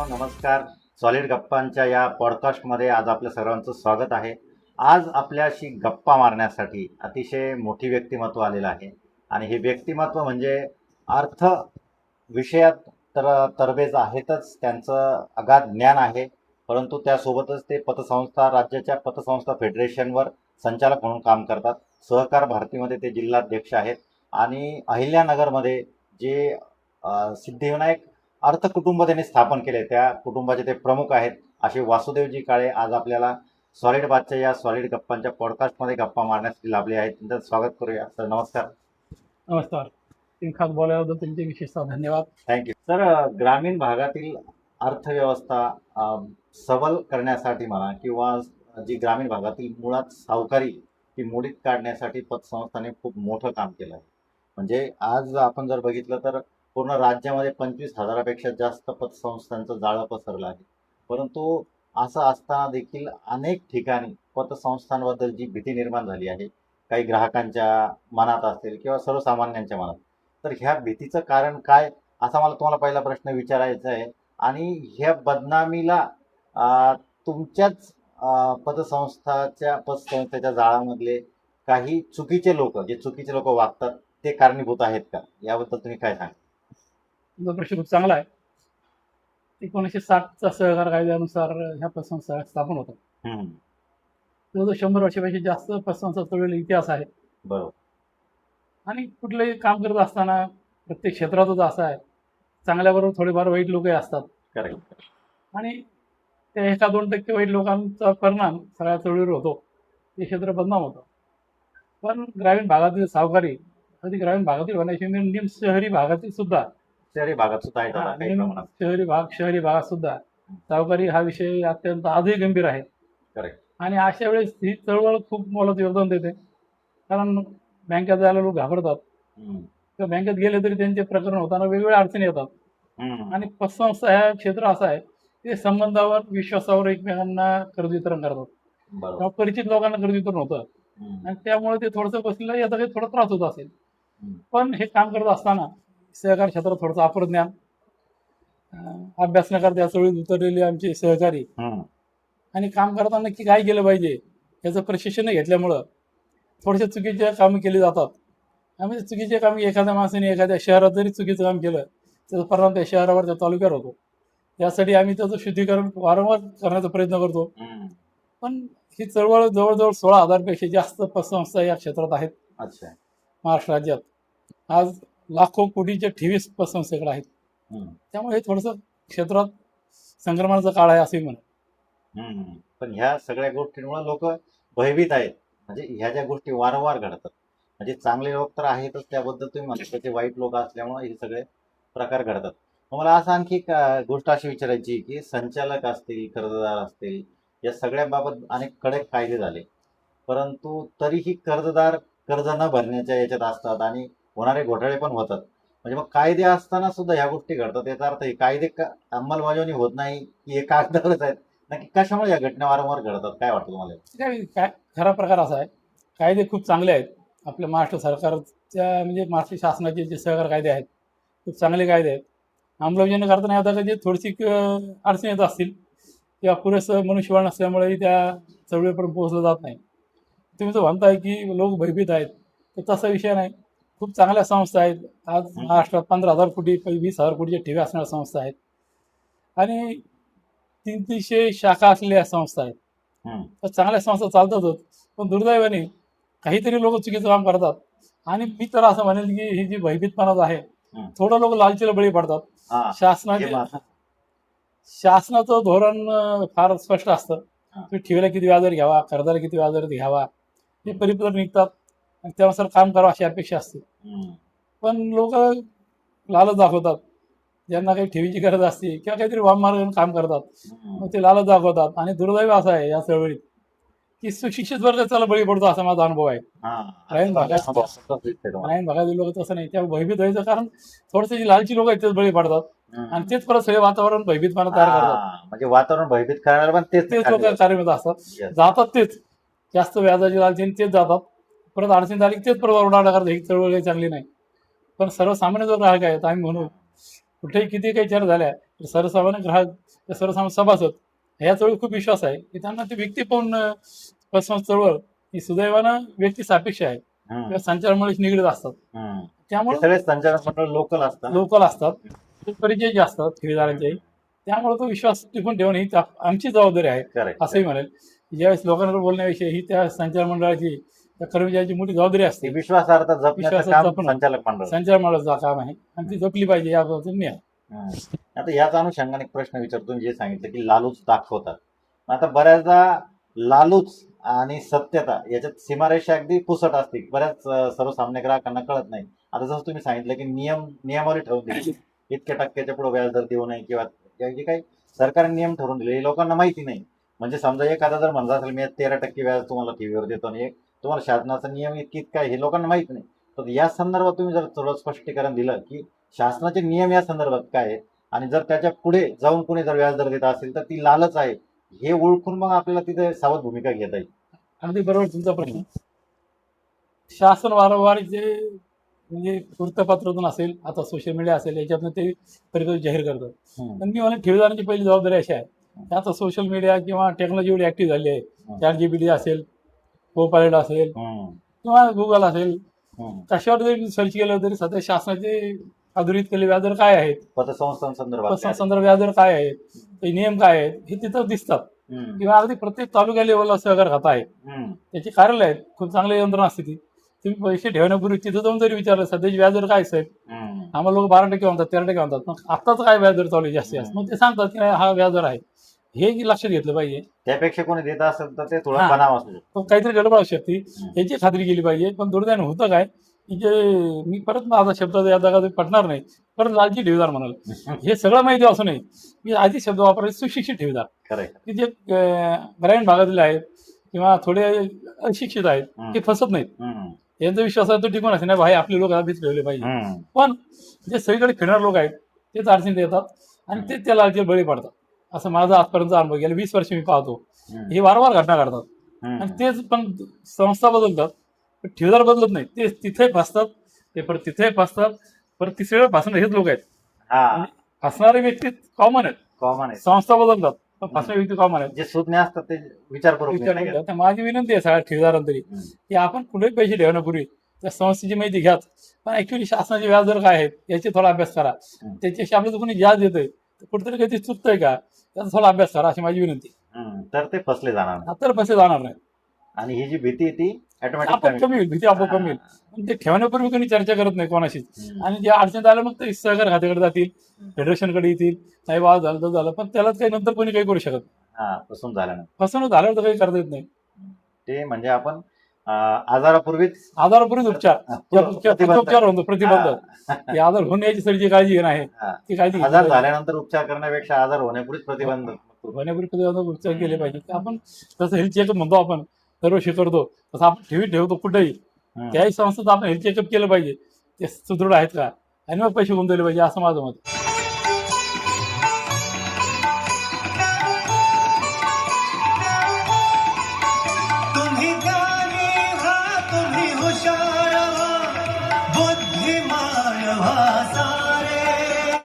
मित्रांनो नमस्कार. सॉलिड गप्पांच्या या पॉडकास्टमध्ये आज आपल्या सर्वांचं स्वागत आहे. आज आपल्याशी गप्पा मारण्यासाठी अतिशय मोठी व्यक्तिमत्व आलेलं आहे आणि हे व्यक्तिमत्व म्हणजे अर्थ विषयात तरबेज आहेतच, त्यांचं अगाध ज्ञान आहे, परंतु त्यासोबतच ते पतसंस्था राज्याच्या पतसंस्था फेडरेशनवर संचालक म्हणून काम करतात. सहकार भारतीमध्ये ते जिल्हाध्यक्ष आहेत आणि अहिल्यानगरमध्ये जे सिद्धिविनायक अर्थ कुटुंब त्यांनी स्थापन केले, त्या कुटुंबाचे ते प्रमुख आहेत असे वासुदेवजी काळे आज आपल्याला सॉलिड बातच्या या सॉलिड गप्पांच्या पॉडकास्टमध्ये गप्पा मारण्यासाठी लाभले आहेत. त्यांचं स्वागत करूया. सर नमस्कार. नमस्कार. खास बोलायबद्दल तुमचे विशेषतः धन्यवाद. Thank you sir. ग्रामीण भागातील अर्थव्यवस्था सबल करण्यासाठी म्हणा किंवा जी ग्रामीण भागातील मुळात सावकारी ती मोडीत काढण्यासाठी पतसंस्थाने खूप मोठं काम केलं आहे. म्हणजे आज आपण जर बघितलं तर पूर्ण राज्यामध्ये 25,000पेक्षा जास्त पतसंस्थांचं जाळं पसरलं आहे. परंतु असं असताना देखील अनेक ठिकाणी पतसंस्थांबद्दल जी भीती निर्माण झाली आहे, काही ग्राहकांच्या मनात असेल किंवा सर्वसामान्यांच्या मनात, तर ह्या भीतीचं कारण काय, असा मला तुम्हाला पहिला प्रश्न विचारायचा आहे. आणि ह्या बदनामीला तुमच्याच पतसंस्थेच्या जाळामधले काही चुकीचे लोक वागतात ते कारणीभूत आहेत का, याबद्दल तुम्ही काय सांगा? तुमचा प्रश्न खूप चांगला आहे. 1960चा सहकार कायद्यानुसार ह्या पतसंस्था स्थापन होतात. जवळजवळ 100 वर्षापेक्षा जास्त पतसंस्था चळवळीला इतिहास आहे. बरोबर. आणि कुठलंही काम करत असताना प्रत्येक क्षेत्रातच असं आहे, चांगल्याबरोबर थोडेफार वाईट लोकही असतात. करेक्ट. आणि त्या 1-2% वाईट लोकांचा परिणाम सगळ्या चळवळीवर होतो, ते क्षेत्र बदनाम होतं. पण ग्रामीण भागातील सावकारी, कधी ग्रामीण भागातील होण्याची निम शहरी भागातील सुद्धा, शहरी भागात सुद्धा आहे दादा काही प्रमाणात. शहरी भागात सुद्धा सावकारी हा विषय अत्यंत आजही गंभीर आहे. करेक्ट. आणि अशा वेळेस ही चळवळ खूप मोलाचं योगदान देते. कारण बँकेत जायला लोक घाबरतात किंवा बँकेत गेले तरी त्यांचे प्रकरण होताना वेगवेगळ्या अडचणी येतात. आणि पतसंस्था हे क्षेत्र असं आहे, ते संबंधावर विश्वासावर एकमेकांना कर्ज वितरण करतात. बरोबर. परिचित लोकांना कर्ज वितरण होतं आणि त्यामुळे ते थोडंसं बसलेलं याचा काही थोडा त्रास होत असेल. पण हे काम करत असताना सहकार क्षेत्रात थोडंसं अपरज्ञान, अभ्यास न करता चळवळीत उतरलेले आमचे सहकारी आणि काम करताना नक्की काय केलं पाहिजे याचं प्रशिक्षण घेतल्यामुळं थोडेसे चुकीचे कामं केली जातात. आणि चुकीचे काम एखाद्या माणसाने एखाद्या शहरात जरी चुकीचं काम केलं त्याचा परिणाम त्या शहरावर त्या तालुक्यावर होतो. यासाठी आम्ही त्याचं शुद्धीकरण वारंवार करण्याचा प्रयत्न करतो. पण ही चळवळ जवळजवळ 16,000पेक्षा जास्त पतसंस्था या क्षेत्रात आहेत. अच्छा. महाराष्ट्र राज्यात आज लाखो कोटीच्या ठेवीस पतसंस्थेकडे आहेत. त्यामुळे हे थोडंसं क्षेत्रात संक्रमणाचा काळ आहे असे म्हणा. पण ह्या सगळ्या गोष्टींमुळे लोक भयभीत आहेत. म्हणजे ह्या ज्या गोष्टी वारंवार घडतात, म्हणजे चांगले लोक तर आहेतच, त्याबद्दल तुम्ही म्हणता त्याचे वाईट लोक असल्यामुळे हे सगळे प्रकार घडतात. मला असं आणखी एक गोष्ट अशी विचारायची की संचालक असतील, कर्जदार असतील, या सगळ्याबाबत अनेक कडक कायदे झाले, परंतु तरीही कर्जदार कर्ज न भरण्याच्या याच्यात असतात आणि होणारे घोटाळे पण होतात. म्हणजे मग कायदे असताना सुद्धा ह्या गोष्टी घडतात. याचा अर्थ हे कायदे अंमलबजावणी होत नाही की हे कागदावरच आहेत, नक्की कशामुळे या घटना वारंवार घडतात, काय वाटतं तुम्हाला? काय खरा प्रकार असा आहे, कायदे खूप चांगले आहेत. आपल्या महाराष्ट्र सरकारच्या म्हणजे महाराष्ट्र शासनाचे जे सहकार कायदे आहेत खूप चांगले कायदे आहेत. अंमलबजावणी करताना आता जे थोडीशी अडचणी येत असतील किंवा पुरेसं मनुष्यबळ नसल्यामुळेही त्या चळवळीपर्यंत पोहोचलं जात नाही. तुम्ही जो म्हणताय की लोक भयभीत आहेत, तर तसा विषय नाही. खूप चांगल्या संस्था आहेत. आज महाराष्ट्रात 15,000 कोटी 20,000 कोटीच्या ठेवी असणाऱ्या संस्था आहेत आणि 300 शाखा असलेल्या संस्था आहेत. तर चांगल्या संस्था चालतातच. पण दुर्दैवाने काहीतरी लोक चुकीचं काम करतात. आणि मी तर असं म्हणेल की ही जी भयभीतपणाच आहे, थोडं लोक लालचीला बळी पडतात. शासनाचं धोरण फार स्पष्ट असतं. तुम्ही ठेवीला किती व्याजदर घ्यावा, कर्जाला किती व्याजदर घ्यावा, हे परिपत्रक निघतात आणि त्यानुसार काम करावं अशी अपेक्षा असते. पण लोक लालच दाखवतात. ज्यांना काही ठेवीची गरज असते किंवा काहीतरी वाममार्गाने काम करतात, मग ते लालच दाखवतात. आणि दुर्दैव असं आहे या चळवळीत की सुशिक्षित वर्ग त्याला बळी पडतो, असा माझा अनुभव आहे. ग्रामीण भागातील लोक तसं नाही, त्या भयभीत व्हायचं कारण थोडंसं जी लालची लोक आहेत तेच बळी पडतात आणि तेच परत सगळे वातावरण भयभीतपणा तयार करतात. म्हणजे वातावरण भयभीत करणारे पण तेच लोक कार्यरत असतात, जातात तेच जास्त व्याजाची लालची तेच जातात. परत अडचण झाली तेच परत ओरडा करतात. ही चळवळ काही चांगली नाही. पण सर्वसामान्य जो ग्राहक आहेत, आम्ही म्हणू कुठेही किती काही चर्चा झाल्या तर सर्वसामान्य ग्राहक ते सर्वसामान्य सभासद ह्या चळवळीत खूप विश्वास आहे की त्यांना ती व्यक्ती पाहून पसंत चळवळ ही सुदैवानं व्यक्ती सापेक्ष आहे किंवा संचारमुळे निगडीत असतात. ते त्यामुळे सगळे संचालक मंडळ लोकल असतात. लोकल असतात, ते परिचय जे असतात ठेवीदारांचे, त्यामुळे तो विश्वास टिकून ठेवणे ही आमची जबाबदारी आहे करेक्ट. असंही म्हणेल. ज्यावेळेस लोकांवर बोलण्याविषयी ही त्या संचार मंडळाची, त्या कर्मचाऱ्याची मोठी जबाबदारी असते. विश्वासार्हता जपण्याचं विश्वासात काम जपणं. संचालक मंडळ. संचार मंडळाचं काम आहे आणि ती जपली पाहिजे याबद्दल मी आहे. आता याच अनुषंगाने एक प्रश्न विचारतो. जे सांगितलं की लालूच दाखवतात, आता बऱ्याचदा लालूच आणि सत्यता याच्यात सीमारेषा अगदी पुसट असते. बऱ्याच सर्वसामान्य ग्राहकांना कळत नाही. आता जसं तुम्ही सांगितलं की नियमावली ठरवून दिली, इतक्या टक्क्याच्या पुढे व्याजदर देऊ नये किंवा जे काही सरकारने नियम ठरवून दिले हे लोकांना माहिती नाही. म्हणजे समजा एखादा जर म्हणत असेल मी 13% व्याज तुम्हाला ठेवीवर देतो आणि तुम्हाला शासनाचा नियम इतका आहे हे लोकांना माहित नाही. तर या संदर्भात तुम्ही जर थोडं स्पष्टीकरण दिलं की शासनाचे नियम या संदर्भात काय आहे आणि जर त्याच्या पुढे जाऊन कोणी जर व्याजदर देत असेल तर ती लालच आहे हे ओळखून मग आपल्याला तिथे सावध भूमिका घेता येईल. अगदी बरोबर तुमचा प्रश्न. शासन वारंवार जे म्हणजे वृत्तपत्रातून असेल, आता सोशल मीडिया असेल, याच्यातून ते परिस्थिती जाहीर करतात. पण मी म्हणेन ठेवीदारांची पहिली जबाबदारी अशी आहे की आता सोशल मीडिया किंवा टेक्नॉलॉजी एवढी ऍक्टिव्ह झाली आहे, ChatGPT असेल, कोपायलट असेल किंवा गुगल असेल, कशावर जरी सर्च केलं तरी सध्या शासनाचे अधोरित केलेले व्याजदर काय आहेत, पतसंस्थांसंदर्भात व्याजदर काय आहेत, ते नियम काय आहेत हे तिथं दिसतात. किंवा अगदी प्रत्येक तालुका लेवलला सहकार खाता आहे, त्याची कार्यालय आहेत, खूप चांगली यंत्रणा असते ती. तुम्ही पैसे ठेवण्यापूर्वी तिथं जाऊन जरी विचारलं सध्याची व्याजदर काय साहेब, आम्हाला लोक 12% म्हणतात, 13% म्हणतात, मग आत्ताच काय व्याजदर चालू आहे जास्तीत जास्त, मग ते सांगतात की हा व्याजदर आहे. हे लक्षात घेतलं पाहिजे. त्यापेक्षा कोणी देत असेल तर ते थोडं बनाव असू शकतो, काहीतरी गडबड असू शकते, याची खात्री केली पाहिजे. पण दुर्दैवाने होतं काय की जे मी परत माझा शब्द या पटणार नाही, परत लालची ठेवीदार म्हणाल. हे सगळं माहिती असू नये, मी आधी शब्द वापरले सुशिक्षित ठेवीदार, की जे ग्रामीण भागातील आहेत किंवा थोडे अशिक्षित आहेत ते फसत नाहीत. यांचा विश्वास आहे तो टिकून असे नाही भाई आपले लोक आधीच ठेवले पाहिजे. पण जे सगळीकडे फिरणार लोक आहेत तेच अडचणीत येतात आणि तेच त्या लालची बळी पडतात. असं माझा आजपर्यंत अनुभव गेला 20 वर्ष मी पाहतो. हे वारंवार घटना घडतात आणि तेच पण संस्था बदलतात, ठेवीदार बदलत नाही. ते तिथे फसतात, ते परत तिथे फसतात, परत तिसऱ्या वेळ फसणार हेच लोक आहेत. फसणारे व्यक्ती कॉमन आहेत, संस्था बदलतात पण फसणारे व्यक्ती कॉमन आहेत. जे सुज्ञ असतात ते विचार. माझी विनंती आहे सगळ्या ठेवीदारांतरी की आपण कुठेही पैसे ठेवण्यापूर्वी त्या संस्थेची माहिती घ्या, पण ऍक्च्युली शासनाचे व्याजदर काय आहेत याची थोडा अभ्यास करा. त्याच्याशी आपल्याला कोणी व्याज देतोय कुठेतरी काही चुकतंय का त्याचा थोडा अभ्यास करा अशी माझी विनंती. तर ते फसले जाणार, तर फसले जाणार नाही आणि ही जी भीती ती आपण कमी होईल, भीती आपोआप कमी होईल. पण ते ठेवण्यापूर्वी कोणी चर्चा करत नाही कोणाशीच, आणि जे अडचणीत आलं मग ते सहकार खात्याकडे जातील, फेडरेशनकडे येतील, नाही वाद झालं तर झालं, पण त्यालाच काही नंतर कोणी काही करू शकत नाही. फसवणूक झाल्यावर तर काही करता येत नाही. ते म्हणजे आपण आजारापूर्वीच उपचार होतो, प्रतिबंध. आजार होण्याची सगळी काळजी घेणं आहे ती काळजी. आजार झाल्यानंतर उपचार करण्यापेक्षा आजार होण्यापूर्वीच प्रतिबंध उपचार केले पाहिजे. आपण तसं हेल्थ चेकअप म्हणतो, आपण दरवर्षी करतो तसं आपण ठेवतो कुठेही, त्याही संस्थेत आपण हेल्थ चेकअप केलं पाहिजे ते सुदृढ आहेत का आणि मग पैसे गुंतवले पाहिजे असं माझं मत.